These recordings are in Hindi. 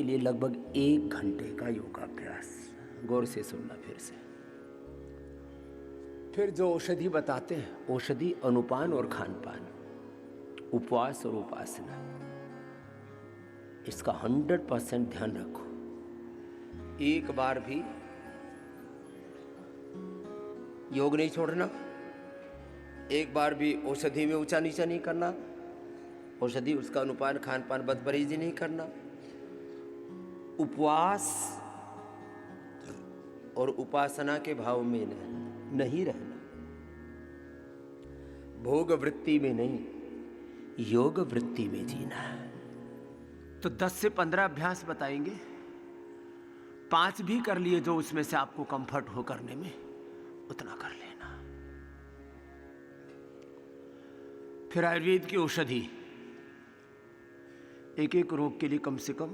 के लिए लगभग 1 घंटे का योगाभ्यास। गौर से सुनना फिर से। फिर जो औषधि बताते हैं, औषधि अनुपान और खानपान, उपवास और उपासना, इसका 100% ध्यान रखो। एक बार भी योग नहीं छोड़ना, एक बार भी औषधि में ऊंचा नीचा नहीं करना, औषधि उसका अनुपान खानपान बदपरहेजी नहीं करना, उपवास और उपासना के भाव में नहीं रहना, भोग वृत्ति में नहीं, योग वृत्ति में जीना है। तो 10 से 15 अभ्यास बताएंगे, 5 भी कर लिए जो उसमें से आपको कंफर्ट हो करने में, उतना कर लेना। फिर आयुर्वेद की औषधि, एक एक रोग के लिए कम से कम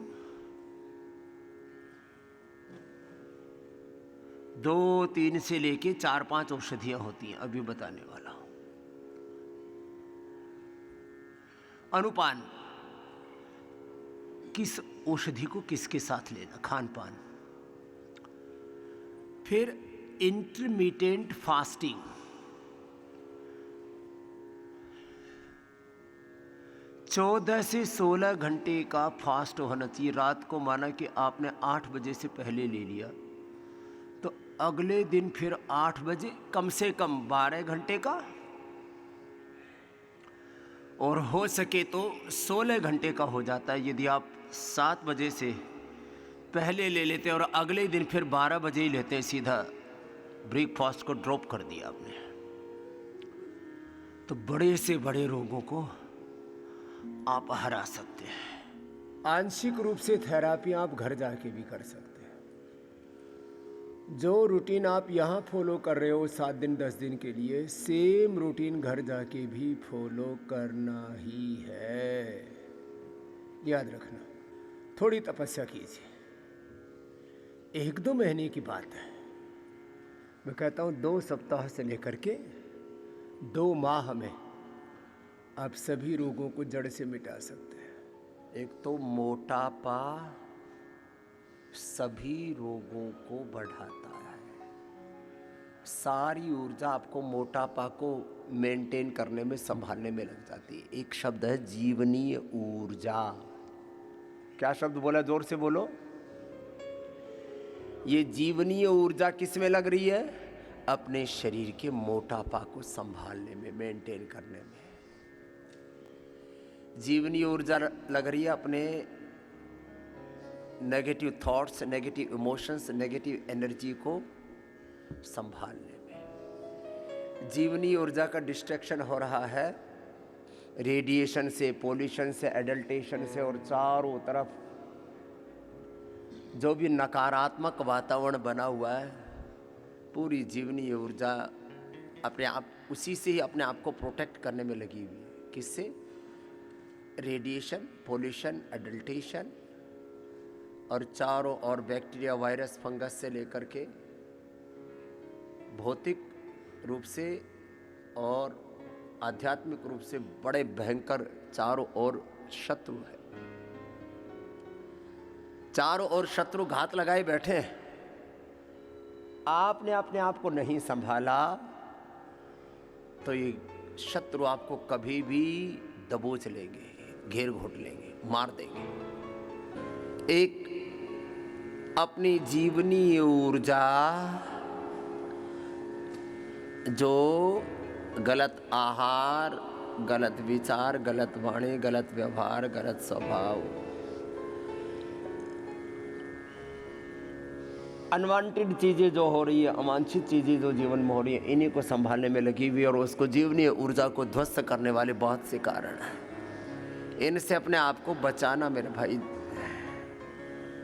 2-3 से लेके 4-5 औषधियां होती हैं, अभी बताने वाला हूं। अनुपान, किस औषधि को किसके साथ लेना, खानपान। फिर इंटरमिटेंट फास्टिंग, 14 से 16 घंटे का फास्ट होना चाहिए। रात को माना कि आपने 8 बजे से पहले ले लिया, तो अगले दिन फिर 8 बजे कम से कम 12 घंटे का, और हो सके तो 16 घंटे का हो जाता है यदि आप 7 बजे से पहले ले लेते हैं और अगले दिन फिर 12 बजे ही लेते हैं, सीधा ब्रेकफास्ट को ड्रॉप कर दिया आपने, तो बड़े से बड़े रोगों को आप हरा सकते हैं। आंशिक रूप से थेरापी आप घर जाके भी कर सकते हैं। जो रूटीन आप यहाँ फॉलो कर रहे हो 7 दिन 10 दिन के लिए, सेम रूटीन घर जाके भी फॉलो करना ही है, याद रखना। थोड़ी तपस्या कीजिए, 1-2 महीने की बात है। मैं कहता हूँ 2 सप्ताह से लेकर के 2 माह में आप सभी रोगों को जड़ से मिटा सकते हैं। एक तो मोटापा सभी रोगों को बढ़ाता है, सारी ऊर्जा आपको मोटापा को मेंटेन करने में, संभालने में लग जाती है। एक शब्द है जीवनीय ऊर्जा। क्या शब्द बोला, जोर से बोलो। ये जीवनीय ऊर्जा किस में लग रही है? अपने शरीर के मोटापा को संभालने में, मेंटेन करने में। जीवनीय ऊर्जा लग रही है अपने negative thoughts, negative emotions, negative energy को संभालने में। जीवनीय ऊर्जा का डिस्ट्रैक्शन हो रहा है रेडिएशन से, पोल्यूशन से, एडल्टेशन से, और चारों तरफ जो भी नकारात्मक वातावरण बना हुआ है, पूरी जीवनीय ऊर्जा अपने आप, उसी से ही अपने आप को प्रोटेक्ट करने में लगी हुई है। किससे? रेडिएशन, पोल्यूशन, एडल्टेशन, और चारों ओर बैक्टीरिया, वायरस, फंगस से लेकर के भौतिक रूप से और आध्यात्मिक रूप से बड़े भयंकर चारों ओर शत्रु है। चारों ओर शत्रु घात लगाए बैठे हैं। आपने अपने आप को नहीं संभाला तो ये शत्रु आपको कभी भी दबोच लेंगे, घेर घोट लेंगे, मार देंगे। एक अपनी जीवनीय ऊर्जा, जो गलत आहार, गलत विचार, गलत वाणी, गलत व्यवहार, गलत स्वभाव, अनवांटेड चीज़ें जो हो रही है, अवांछित चीज़ें जो जीवन में हो रही है, इन्हीं को संभालने में लगी हुई, और उसको जीवनीय ऊर्जा को ध्वस्त करने वाले बहुत से कारण हैं। इनसे अपने आप को बचाना मेरे भाई।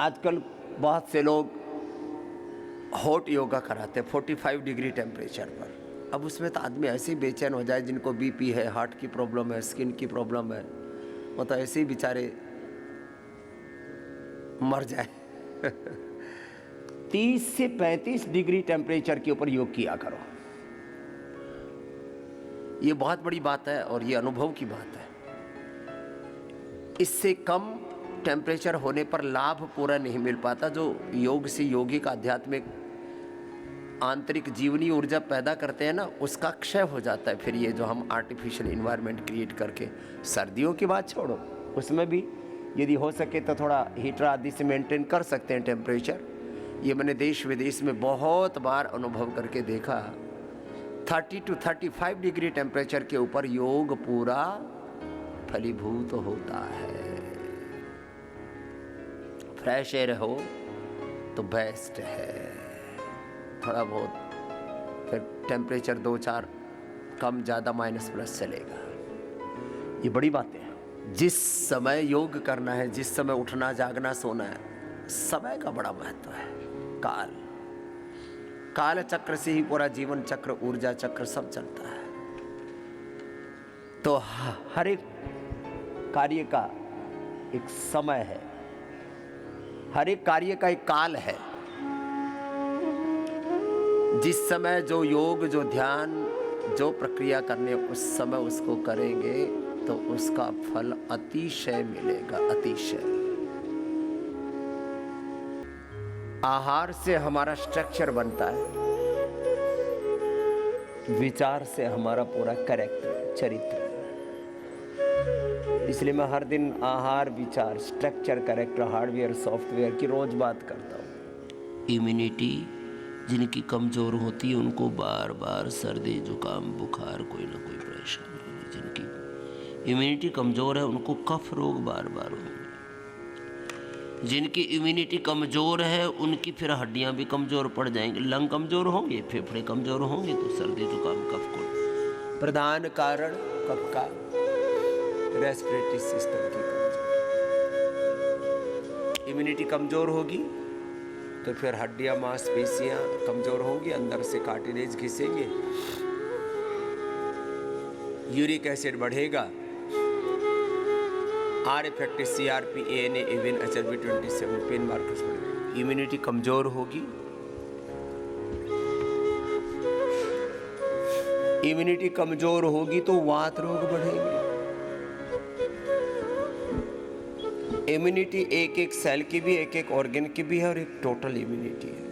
आजकल बहुत से लोग हॉट योगा कराते हैं 45 डिग्री टेम्परेचर पर। अब उसमें तो आदमी ऐसे ही बेचैन हो जाए, जिनको बीपी है, हार्ट की प्रॉब्लम है, स्किन की प्रॉब्लम है, वो तो ऐसे ही बेचारे मर जाए। 30 से 35 डिग्री टेम्परेचर के ऊपर योग किया करो। ये बहुत बड़ी बात है और ये अनुभव की बात है। इससे कम टेम्परेचर होने पर लाभ पूरा नहीं मिल पाता। जो योग से यौगिक आध्यात्मिक आंतरिक जीवनी ऊर्जा पैदा करते हैं ना, उसका क्षय हो जाता है। फिर ये जो हम आर्टिफिशियल इन्वायरमेंट क्रिएट करके, सर्दियों की बात छोड़ो, उसमें भी यदि हो सके तो थोड़ा हीटर आदि से मेंटेन कर सकते हैं टेम्परेचर। ये मैंने देश विदेश में बहुत बार अनुभव करके देखा। 30 to 35 डिग्री टेम्परेचर के ऊपर योग पूरा फलीभूत होता है। फ्रेश एयर हो तो बेस्ट है। थोड़ा बहुत फिर टेम्परेचर 2-4 कम ज़्यादा माइनस प्लस चलेगा। ये बड़ी बातें हैं। जिस समय योग करना है, जिस समय उठना जागना सोना है, समय का बड़ा महत्व है। काल चक्र से ही पूरा जीवन चक्र, ऊर्जा चक्र सब चलता है। तो हर एक कार्य का एक समय है, हर एक कार्य का एक काल है। जिस समय जो योग, जो ध्यान, जो प्रक्रिया करने, उस समय उसको करेंगे तो उसका फल अतिशय मिलेगा, अतिशय। आहार से हमारा स्ट्रक्चर बनता है, विचार से हमारा पूरा कैरेक्टर, चरित्र। इसलिए मैं हर दिन आहार, विचार, स्ट्रक्चर, कैरेक्टर, हार्डवेयर, सॉफ्टवेयर की रोज बात करता हूँ। इम्यूनिटी जिनकी कमज़ोर होती है उनको बार बार सर्दी, जुकाम, बुखार, कोई ना कोई परेशानी। जिनकी इम्यूनिटी कमज़ोर है उनको कफ रोग बार बार होंगे। जिनकी इम्यूनिटी कमज़ोर है उनकी फिर हड्डियां भी कमज़ोर पड़ जाएंगी, लंग कमज़ोर होंगे, फेफड़े कमज़ोर होंगे, तो सर्दी, जुकाम, कफ को प्रधान कारण कफ का रेस्पिरेटरी सिस्टम की कमजोरी। इम्यूनिटी कमज़ोर होगी तो फिर हड्डियां, मांसपेशियां कमज़ोर होंगी, अंदर से कार्टिलेज घिसेंगे, यूरिक एसिड बढ़ेगा, are effective, CRP, ANA, even HbA27 pain markers बढ़ेंगे। इम्यूनिटी कमज़ोर होगी, इम्यूनिटी कमज़ोर होगी तो वात रोग बढ़ेंगे। इम्यूनिटी एक एक सेल की भी, एक एक ऑर्गन की भी है, और एक टोटल इम्यूनिटी है।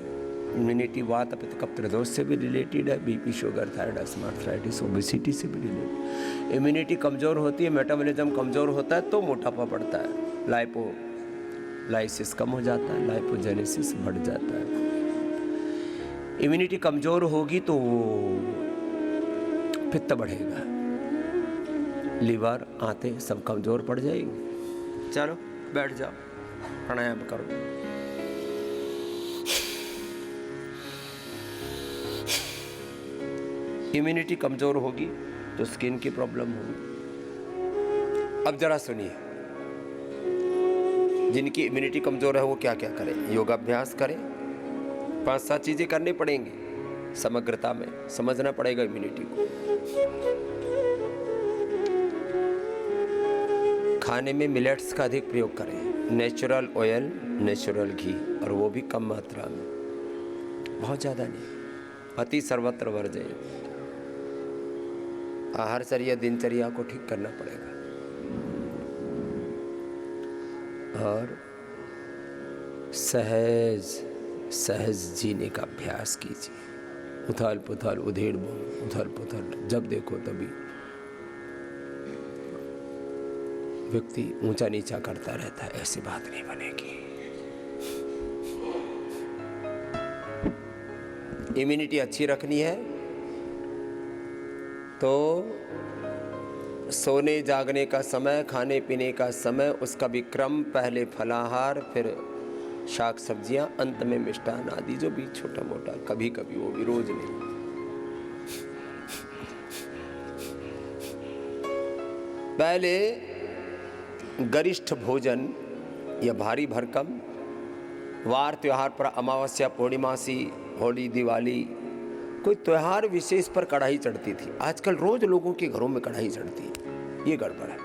इम्यूनिटी वात, पित्त, कफ, त्रिदोष से भी रिलेटेड है, BP, sugar, thyroid, asthma, arthritis, obesity से भी रिलेटेड। इम्यूनिटी कमज़ोर होती है, मेटाबॉलिज्म कमज़ोर होता है तो मोटापा बढ़ता है, लाइपोलाइसिस कम हो जाता है, लाइपोजेनेसिस बढ़ जाता है। इम्यूनिटी कमज़ोर होगी तो पित्त बढ़ेगा, लीवर, आंतें सब कमज़ोर पड़ जाएगी। चलो बैठ जाओ, प्राणायाम करो। इम्यूनिटी कमज़ोर होगी तो स्किन की प्रॉब्लम होगी। अब जरा सुनिए, जिनकी इम्यूनिटी कमज़ोर है वो क्या क्या करें? योगाभ्यास करें, 5-7 चीज़ें करनी पड़ेंगी, समग्रता में समझना पड़ेगा इम्यूनिटी को। खाने में मिलेट्स का अधिक प्रयोग करें, नेचुरल ऑयल, नेचुरल घी, और वो भी कम मात्रा में, बहुत ज़्यादा नहीं। अति सर्वत्र वर्जय। आहारचर्या, दिनचर्या को ठीक करना पड़ेगा। और सहज सहज जीने का अभ्यास कीजिए। उथल पुथल, उधेड़ बुन, उथल पुथल जब देखो तभी व्यक्ति ऊंचा नीचा करता रहता है, ऐसी बात नहीं बनेगी। इम्यूनिटी अच्छी रखनी है तो सोने जागने का समय, खाने पीने का समय, उसका भी क्रम, पहले फलाहार, फिर शाक सब्जियां, अंत में मिष्टान आदि, जो भी छोटा मोटा, कभी कभी, वो भी रोज नहीं। पहले गरिष्ठ भोजन या भारी भरकम, वार त्योहार पर, अमावस्या, पूर्णिमासी, होली, दिवाली, कोई त्योहार विशेष पर कढ़ाई चढ़ती थी। आजकल रोज लोगों के घरों में कढ़ाई चढ़ती है, ये गड़बड़ है।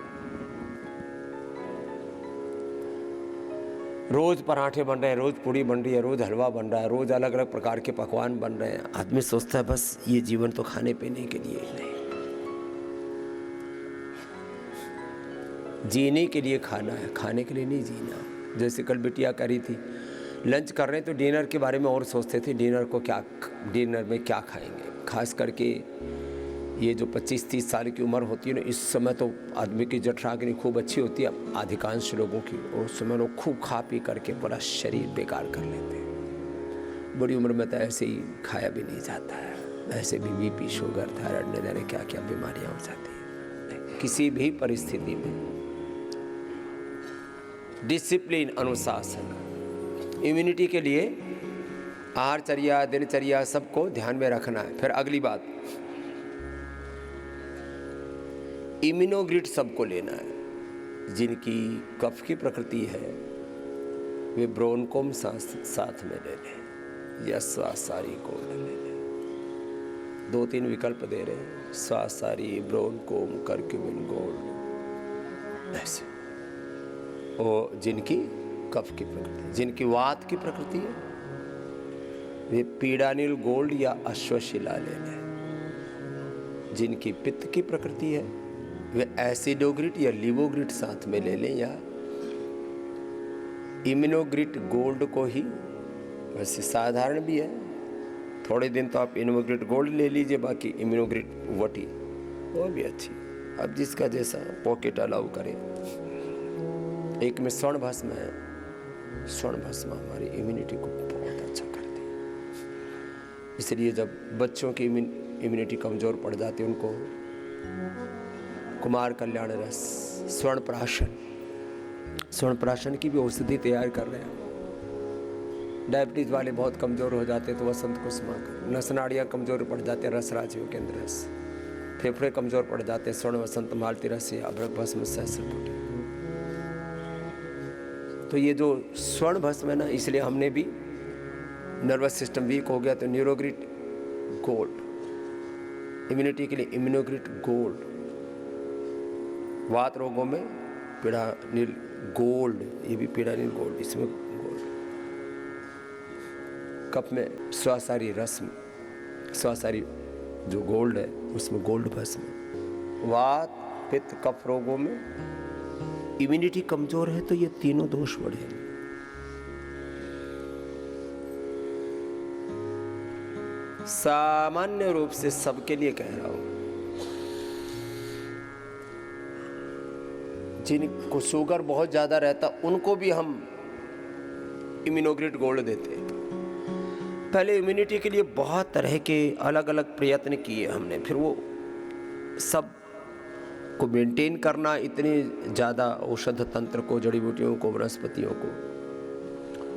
रोज पराठे बन रहे हैं, रोज पूड़ी बन रही है, रोज हलवा बन रहा है, रोज अलग अलग प्रकार के पकवान बन रहे हैं। आदमी सोचता है बस ये जीवन तो खाने पीने के लिए ही नहीं। जीने के लिए खाना है, खाने के लिए नहीं जीना। जैसे कल बिटिया कह रही थी, लंच कर रहे हैं तो डिनर के बारे में और सोचते थे, डिनर में क्या खाएंगे। खास करके ये जो 25-30 साल की उम्र होती है ना, इस समय तो आदमी की जठराग्नि खूब अच्छी होती है अधिकांश लोगों की, और उस समय लोग खूब खा पी करके पूरा शरीर बेकार कर लेते हैं। बड़ी उम्र में तो ऐसे ही खाया भी नहीं जाता है, ऐसे भी बीपी, शुगर, थायराइड, न जाने क्या क्या बीमारियां हो जाती हैं। किसी भी परिस्थिति में डिसिप्लिन, अनुशासन, इम्यूनिटी के लिए आहारचर्या, दिनचर्या सबको ध्यान में रखना है। फिर अगली बात, इम्यूनोग्रिड सबको लेना है। जिनकी कफ की प्रकृति है वे ब्रोनकोम साथ में ले लें या स्वासारी गोल्ड ले लें। 2-3 विकल्प दे रहे हैं, स्वासारी, ब्रोनकोम, करक्यूमिन गोल्ड, ऐसे। और जिनकी कफ की प्रकृति, जिनकी वात की प्रकृति है वे पीड़ानिल गोल्ड या अश्वशिला ले लें। जिनकी पित्त की प्रकृति है वे एसिडोग्रिड या लिवोग्रिड साथ में ले लें, या इम्यूनोग्रिड गोल्ड को ही, वैसे साधारण भी है, थोड़े दिन तो आप इम्यूनोग्रिड गोल्ड ले लीजिए, बाकी इम्यूनोग्रिड वटी वो भी अच्छी, अब जिसका जैसा पॉकेट अलाउ करे। एक में स्वर्ण भस्म है, स्वर्ण भस्म हमारी इम्यूनिटी को बहुत अच्छा करती है। इसलिए जब बच्चों की इम्यूनिटी कमज़ोर पड़ जाती है, उनको कुमार कल्याण रस, स्वर्ण प्राशन की भी औषधि तैयार कर रहे हैं। डायबिटीज़ वाले बहुत कमज़ोर हो जाते हैं तो वसंत कुसुमाकर, नस नाड़ियाँ कमज़ोर पड़ जाते हैं रस राजियों के अंदर रस, फेफड़े कमज़ोर पड़ जाते हैं स्वर्ण वसंत मालती रस या अभ्रक भस्म सहस्रपुटी। तो ये जो स्वर्ण भस्म है ना, इसलिए हमने भी, नर्वस सिस्टम वीक हो गया तो न्यूरोग्रिड गोल्ड, इम्यूनिटी के लिए इम्यूनोग्रिड गोल्ड, वात रोगों में पीड़ानिल गोल्ड, ये भी पीड़ानिल गोल्ड, इसमें गोल्ड, कप में स्वासारी रस्म, स्वासारी जो गोल्ड है उसमें गोल्ड भस्म। वात, पित्त, कफ रोगों में इम्यूनिटी कमजोर है तो ये तीनों दोष बढ़े। सामान्य रूप से सबके लिए कह रहा हूं, जिनको शुगर बहुत ज्यादा रहता उनको भी हम इम्यूनोग्रिड गोल्ड देते हैं। पहले इम्यूनिटी के लिए बहुत तरह के अलग अलग प्रयत्न किए हमने, फिर वो सब को मेंटेन करना, इतने ज़्यादा औषध तंत्र को, जड़ी बूटियों को, वनस्पतियों को,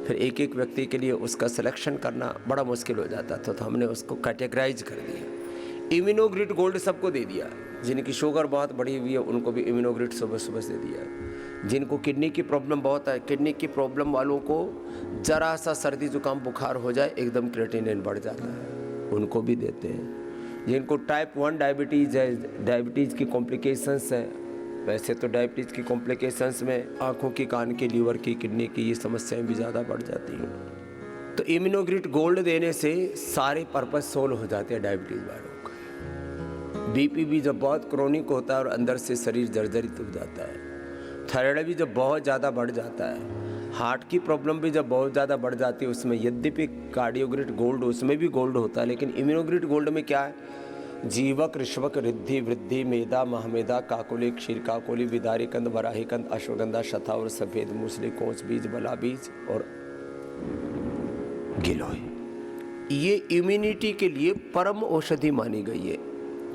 फिर एक एक व्यक्ति के लिए उसका सिलेक्शन करना बड़ा मुश्किल हो जाता था। तो हमने उसको कैटेगराइज कर दिया, इम्यूनोग्रिड गोल्ड सबको दे दिया। जिनकी शुगर बहुत बढ़ी हुई है उनको भी इम्यूनोग्रिड सुबह सुबह से दिया। जिनको किडनी की प्रॉब्लम बहुत है, किडनी की प्रॉब्लम वालों को जरा सा सर्दी जुकाम बुखार हो जाए एकदम क्रिएटिनिन बढ़ जाता है, उनको भी देते हैं। जिनको टाइप 1 डायबिटीज़ है, डायबिटीज़ की कॉम्प्लिकेशंस है, वैसे तो डायबिटीज़ की कॉम्प्लिकेशंस में आँखों की, कान की, लीवर की, किडनी की ये समस्याएं भी ज़्यादा बढ़ जाती हैं। तो इम्यूनोग्रिड गोल्ड देने से सारे पर्पस सोल्व हो जाते हैं डायबिटीज़ वालों का। बीपी भी जब बहुत क्रोनिक होता है और अंदर से शरीर जर्जरित हो जाता है, थायराइड भी जब बहुत ज़्यादा बढ़ जाता है, हार्ट की प्रॉब्लम भी जब बहुत ज़्यादा बढ़ जाती है, उसमें यद्यपि कार्डियोग्रिड गोल्ड, उसमें भी गोल्ड होता है, लेकिन इम्यूनोग्रिड गोल्ड में क्या है, जीवक, ऋष्वक, रिद्धि, वृद्धि, मेदा, महामेदा, काकोली, क्षीर काकोली, विदारी कंद, बराही कंद, अश्वगंधा, शतावर, सफेद मूसली, कोंच बीज, बला बीज और गिलोय, ये इम्यूनिटी के लिए परम औषधि मानी गई है।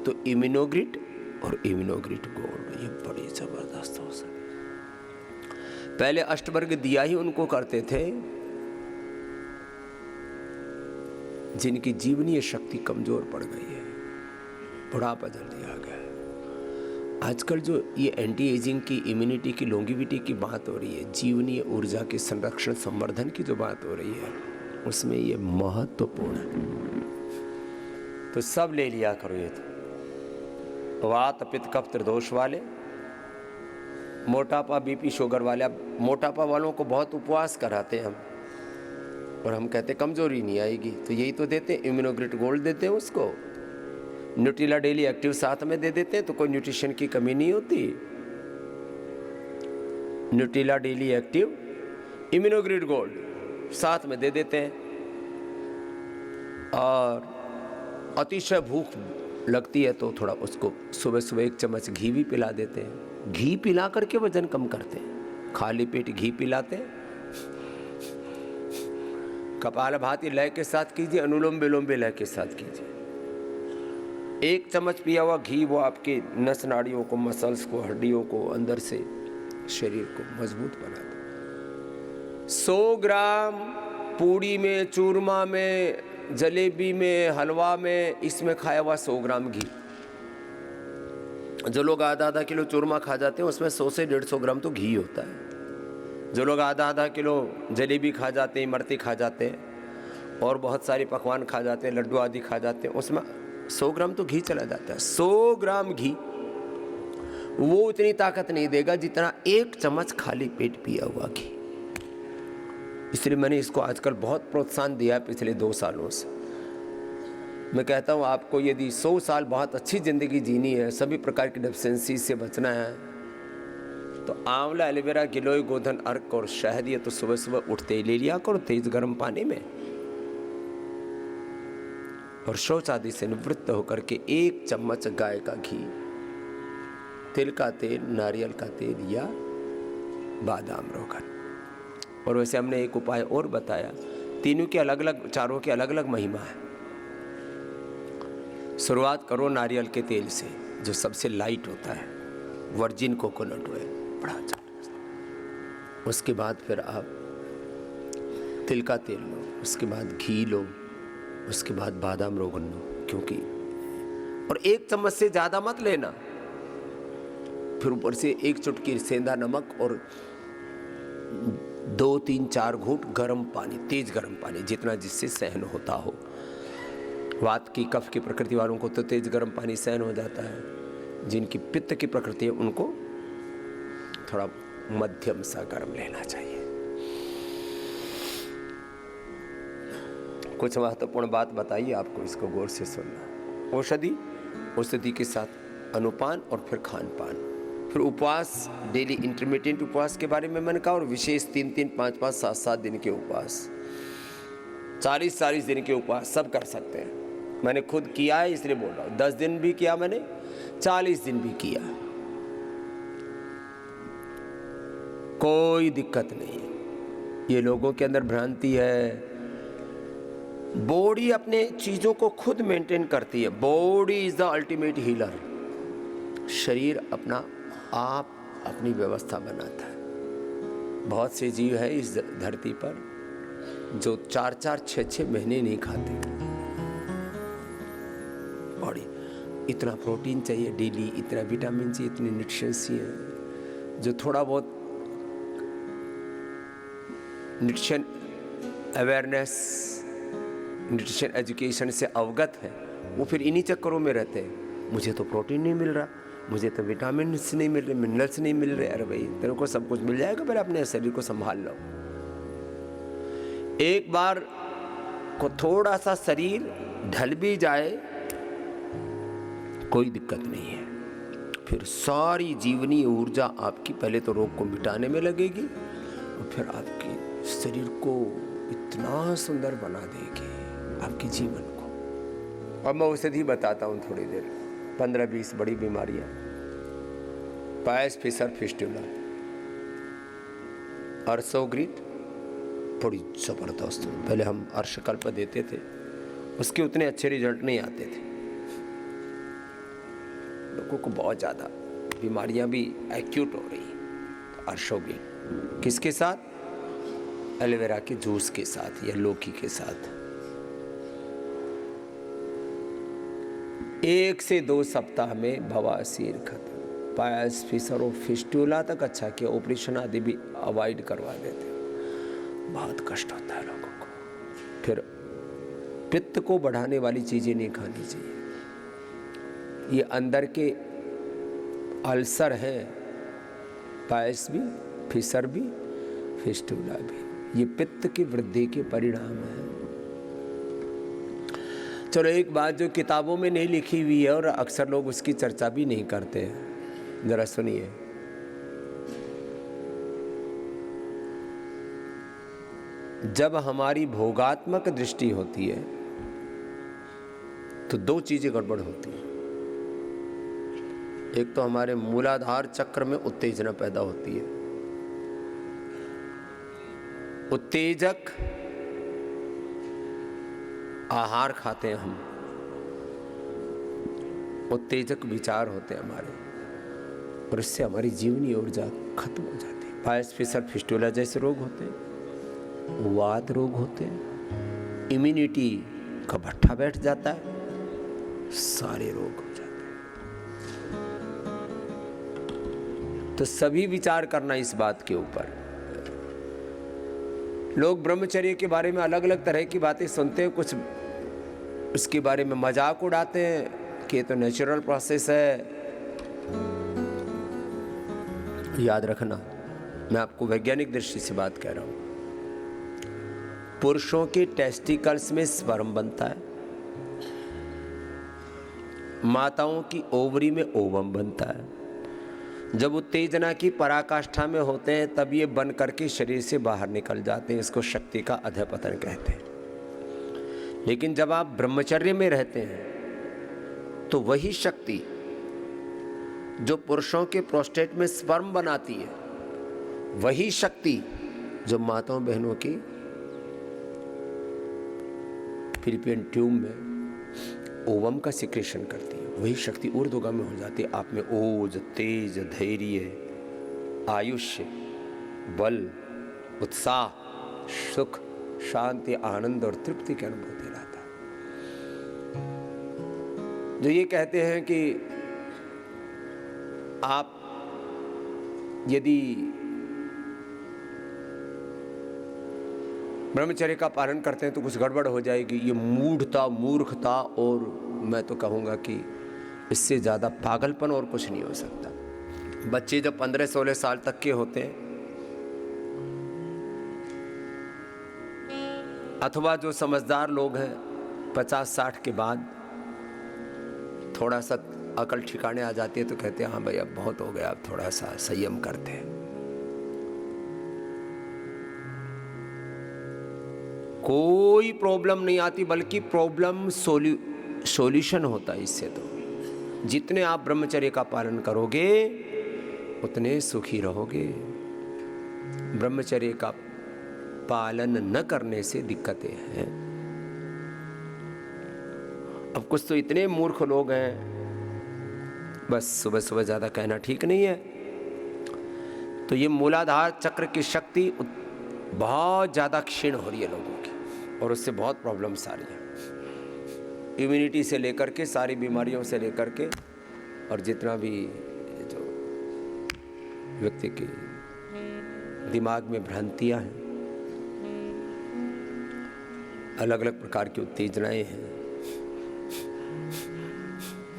तो इम्यूनोग्रिड और इम्यूनोग्रिड गोल्ड ये बड़ी जबरदस्त औषधि। पहले अष्टवर्ग दिया ही उनको करते थे जिनकी जीवनीय शक्ति कमजोर पड़ गई है, बुढ़ापा जल्दी आ गया। आजकल जो ये एंटी एजिंग की, इम्यूनिटी की, लॉन्गिविटी की बात हो रही है, जीवनीय ऊर्जा के संरक्षण संवर्धन की जो बात हो रही है, उसमें ये महत्वपूर्ण है। तो सब ले लिया करो ये। तो वात, पित्त, कफ, त्रिदोष वाले, मोटापा, बीपी, शुगर वाले। अब मोटापा वालों को बहुत उपवास कराते हैं हम, और हम कहते कमजोरी नहीं आएगी, तो यही तो देते हैं, इम्यूनोग्रिड गोल्ड देते हैं उसको, न्यूट्रिला डेली एक्टिव साथ में दे देते हैं, तो कोई न्यूट्रिशन की कमी नहीं होती। Nutrela daily active Immunogrid gold साथ में दे देते हैं। और अतिशय भूख लगती है तो थोड़ा उसको सुबह सुबह 1 चम्मच घी भी पिला देते हैं। घी पिला करके वजन कम करते हैं, खाली पेट घी पिलाते हैं। कपालभाति लय के साथ कीजिए, अनुलोम विलोम भी लय के साथ कीजिए। 1 चम्मच पिया हुआ घी वो आपके नस नाड़ियों को, मसल्स को, हड्डियों को, अंदर से शरीर को मजबूत बना दे। 100 ग्राम पूड़ी में, चूरमा में, जलेबी में, हलवा में, इसमें खाया हुआ 100 ग्राम घी। जो लोग आधा किलो चूरमा खा जाते हैं उसमें 100 से 150 ग्राम तो घी होता है। जो लोग आधा किलो जलेबी खा जाते हैं, इमरती खा जाते हैं और बहुत सारे पकवान खा जाते हैं, लड्डू आदि खा जाते हैं, उसमें 100 ग्राम तो घी चला जाता है। 100 ग्राम घी वो उतनी ताकत नहीं देगा जितना 1 चम्मच खाली पेट पिया हुआ घी। इसलिए मैंने इसको आजकल बहुत प्रोत्साहन दिया है पिछले 2 सालों से। मैं कहता हूँ आपको यदि 100 साल बहुत अच्छी ज़िंदगी जीनी है, सभी प्रकार की डेफिशिएंसी से बचना है, तो आंवला, एलोवेरा, गिलोय, गोधन, अर्क और शहद ये तो सुबह सुबह उठते ही ले लिया करो तेज गर्म पानी में। और शौच आदि से निवृत्त होकर के 1 चम्मच गाय का घी, तिल का तेल, नारियल का तेल या बादाम रोगन। और वैसे हमने एक उपाय और बताया, तीनों के अलग अलग, चारों के अलग अलग महिमा है। शुरुआत करो नारियल के तेल से जो सबसे लाइट होता है, वर्जिन कोकोनट ऑयल बड़ा अच्छा। उसके बाद फिर आप तिल का तेल लो, उसके बाद घी लो, उसके बाद बादाम रोगन लो, क्योंकि और 1 चम्मच से ज़्यादा मत लेना। फिर ऊपर से 1 चुटकी सेंधा नमक और 2, 3, 4 घूंट गर्म पानी, तेज गर्म पानी, जितना जिससे सहन होता हो। वात की, कफ की प्रकृति वालों को तो तेज गर्म पानी सहन हो जाता है, जिनकी पित्त की प्रकृति है उनको थोड़ा मध्यम सा गर्म लेना चाहिए। कुछ महत्वपूर्ण बात बताइए आपको, इसको गौर से सुनना। औषधि के साथ अनुपान और फिर खान पान, फिर उपवास, डेली इंटरमिटेंट उपवास के बारे में मैंने कहा, और विशेष 3-3, 5-5, 7-7 दिन के उपवास, 40-40 दिन के उपवास सब कर सकते हैं। मैंने खुद किया है इसलिए बोल रहा हूँ। 10 दिन भी किया मैंने, 40 दिन भी किया, कोई दिक्कत नहीं है। ये लोगों के अंदर भ्रांति है, बॉडी अपने चीज़ों को खुद मेंटेन करती है। Body is the ultimate healer. शरीर अपना आप अपनी व्यवस्था बनाता है। बहुत से जीव है इस धरती पर जो 4-4, 6-6 महीने नहीं खाते। बॉडी इतना प्रोटीन चाहिए डेली, इतना विटामिन चाहिए, इतनी न्यूट्रिशंस चाहिए। जो थोड़ा बहुत न्यूट्रिशन अवेयरनेस, न्यूट्रिशन एजुकेशन से अवगत है, वो फिर इन्हीं चक्करों में रहते हैं। मुझे तो प्रोटीन नहीं मिल रहा, मुझे तो विटामिन नहीं मिल रहे, मिनरल्स नहीं मिल रहे। अरे भाई, तेरे को सब कुछ मिल जाएगा, पर अपने शरीर को संभाल लो। एक बार को थोड़ा सा शरीर ढल भी जाए कोई दिक्कत नहीं है, फिर सारी जीवनी ऊर्जा आपकी पहले तो रोग को मिटाने में लगेगी और फिर आपके शरीर को इतना सुंदर बना देगी, आपके जीवन को। अब मैं औषधि बताता हूँ थोड़ी देर। 15-20 बड़ी बीमारियां, पायस, फिशर, फिस्टुला, अर्शोग्रिड बड़ी ज़बरदस्त। पहले हम अर्शकल्प देते थे, उसके उतने अच्छे रिजल्ट नहीं आते थे। लोगों को बहुत ज़्यादा बीमारियां भी एक्यूट हो रही। अर्शोग्रिड किसके साथ? एलोवेरा के जूस के साथ या लौकी के साथ। 1 से 2 सप्ताह में बवासीर खत्म। पायस, फिशर और फिस्टुला तक अच्छा किया, ऑपरेशन आदि भी अवॉइड करवा देते। बहुत कष्ट होता है लोगों को। फिर पित्त को बढ़ाने वाली चीज़ें नहीं खानी चाहिए। ये अंदर के अल्सर हैं, पायस भी, फिशर भी, फिस्टुला भी, ये पित्त की वृद्धि के परिणाम है। चलो एक बात जो किताबों में नहीं लिखी हुई है और अक्सर लोग उसकी चर्चा भी नहीं करते हैं, जरा सुनिए। जब हमारी भोगात्मक दृष्टि होती है तो दो चीजें गड़बड़ होती हैं। एक तो हमारे मूलाधार चक्र में उत्तेजना पैदा होती है। उत्तेजक आहार खाते हैं हम, उत्तेजक विचार होते हैं हमारे, और इससे हमारी जीवनी ऊर्जा खत्म हो जाती है। पायस फिसर फिस्टुला जैसे रोग होते हैं, वात रोग होते हैं, इम्यूनिटी का भट्ठा बैठ जाता है, सारे रोग हो जाते हैं। तो सभी विचार करना इस बात के ऊपर। लोग ब्रह्मचर्य के बारे में अलग अलग तरह की बातें सुनते हैं, कुछ उसके बारे में मजाक उड़ाते हैं कि ये तो नेचुरल प्रोसेस है। याद रखना, मैं आपको वैज्ञानिक दृष्टि से बात कह रहा हूं। पुरुषों के टेस्टिकल्स में स्पर्म बनता है, माताओं की ओवरी में ओवम बनता है। जब उत्तेजना की पराकाष्ठा में होते हैं तब ये बन करके शरीर से बाहर निकल जाते हैं। इसको शक्ति का अधःपतन कहते हैं। लेकिन जब आप ब्रह्मचर्य में रहते हैं तो वही शक्ति जो पुरुषों के प्रोस्टेट में स्पर्म बनाती है, वही शक्ति जो माताओं बहनों की फिलिपियन ट्यूब में ओवम का सिक्रेशन करती है, वही शक्ति ऊर्ध्वगामी हो जाती है। आप में ओज, तेज, धैर्य, आयुष्य, बल, उत्साह, सुख, शांति, आनंद और तृप्ति की अनुभूति लाता है। जो ये कहते हैं कि आप यदि ब्रह्मचर्य का पालन करते हैं तो कुछ गड़बड़ हो जाएगी, ये मूढ़ता, मूर्खता, और मैं तो कहूँगा कि इससे ज़्यादा पागलपन और कुछ नहीं हो सकता। बच्चे जब 15-16 साल तक के होते हैं, अथवा जो समझदार लोग हैं 50-60 के बाद थोड़ा सा अकल ठिकाने आ जाती है तो कहते हैं हाँ भाई अब बहुत हो गया, अब थोड़ा सा संयम करते हैं। कोई प्रॉब्लम नहीं आती, बल्कि प्रॉब्लम सॉल्यूशन होता है इससे। तो जितने आप ब्रह्मचर्य का पालन करोगे उतने सुखी रहोगे। ब्रह्मचर्य का पालन न करने से दिक्कतें हैं। अब कुछ तो इतने मूर्ख लोग हैं, बस सुबह सुबह ज़्यादा कहना ठीक नहीं है। तो ये मूलाधार चक्र की शक्ति बहुत ज़्यादा क्षीण हो रही है लोगों की, और उससे बहुत प्रॉब्लम्स आ रही है। इम्यूनिटी से लेकर के, सारी बीमारियों से लेकर के, और जितना भी जो व्यक्ति के दिमाग में भ्रांतियाँ हैं, अलग अलग प्रकार की उत्तेजनाएं हैं।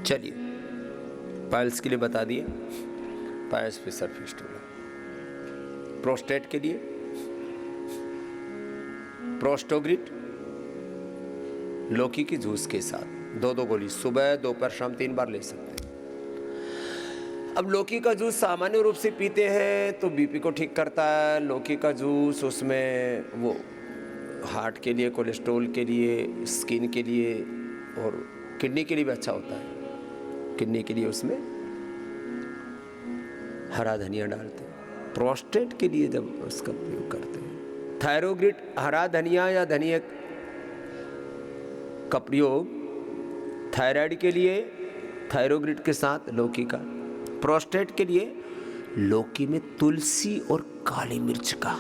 चलिए, पाइल्स के लिए बता दिए, पायस फिसर फिस्टुला। प्रोस्टेट के लिए प्रोस्टोग्रिड लौकी की जूस के साथ 2-2 गोली सुबह, दोपहर, शाम 3 बार ले सकते हैं। अब लौकी का जूस सामान्य रूप से पीते हैं तो बीपी को ठीक करता है। लौकी का जूस, उसमें वो हार्ट के लिए, कोलेस्ट्रॉल के लिए, स्किन के लिए और किडनी के लिए भी अच्छा होता है। किडनी के लिए उसमें हरा धनिया डालते हैं। प्रोस्टेट के लिए जब उसका प्रयोग करते हैं, थायरोग्रिड, हरा धनिया या धनिया का प्रयोग थायराइड के लिए, थायरोग्रिड के साथ लौकी का। प्रोस्टेट के लिए लौकी में तुलसी और काली मिर्च का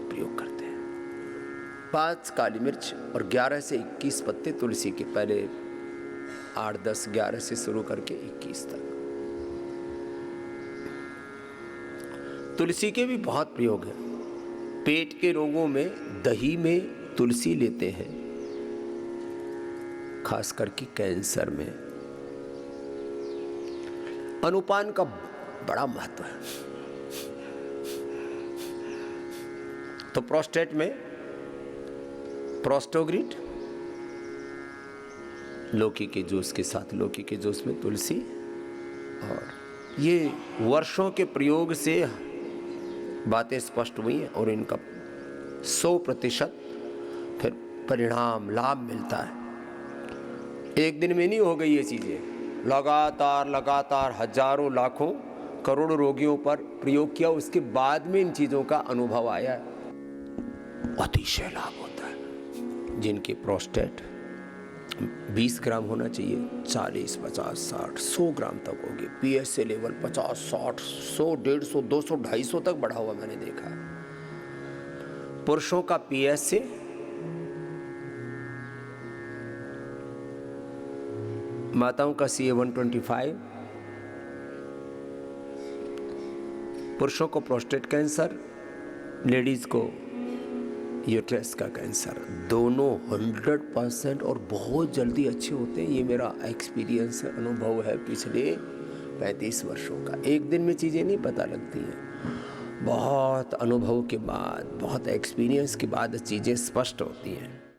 प्रयोग करते हैं। 5 काली मिर्च और 11 से 21 पत्ते तुलसी के, पहले 8, 10, 11 से शुरू करके 21 तक। तुलसी के भी बहुत प्रयोग हैं। पेट के रोगों में दही में तुलसी लेते हैं, खास करके कैंसर में। अनुपान का बड़ा महत्व है। तो प्रोस्टेट में प्रोस्टोग्रिड लौकी के जूस के साथ, लौकी के जूस में तुलसी, और ये वर्षों के प्रयोग से बातें स्पष्ट हुई हैं और इनका 100% फिर परिणाम लाभ मिलता है। एक दिन में नहीं हो गई ये चीज़ें, लगातार हजारों लाखों करोड़ों रोगियों पर प्रयोग किया, उसके बाद में इन चीज़ों का अनुभव आया है। अतिशय लाभ होता है। जिनकी प्रोस्टेट 20 ग्राम होना चाहिए, 40, 50, 60, 100 ग्राम तक होगी। PSA लेवल 50, 60, 100, 150, 200, 250 तक बढ़ा हुआ मैंने देखा। पुरुषों का PSA माताओं का CA 125, पुरुषों को प्रोस्टेट कैंसर, लेडीज को यूट्रस का कैंसर, दोनों 100% और बहुत जल्दी अच्छे होते हैं। ये मेरा एक्सपीरियंस अनुभव है पिछले 35 वर्षों का। एक दिन में चीज़ें नहीं पता लगती हैं, बहुत अनुभव के बाद, बहुत एक्सपीरियंस के बाद चीज़ें स्पष्ट होती हैं।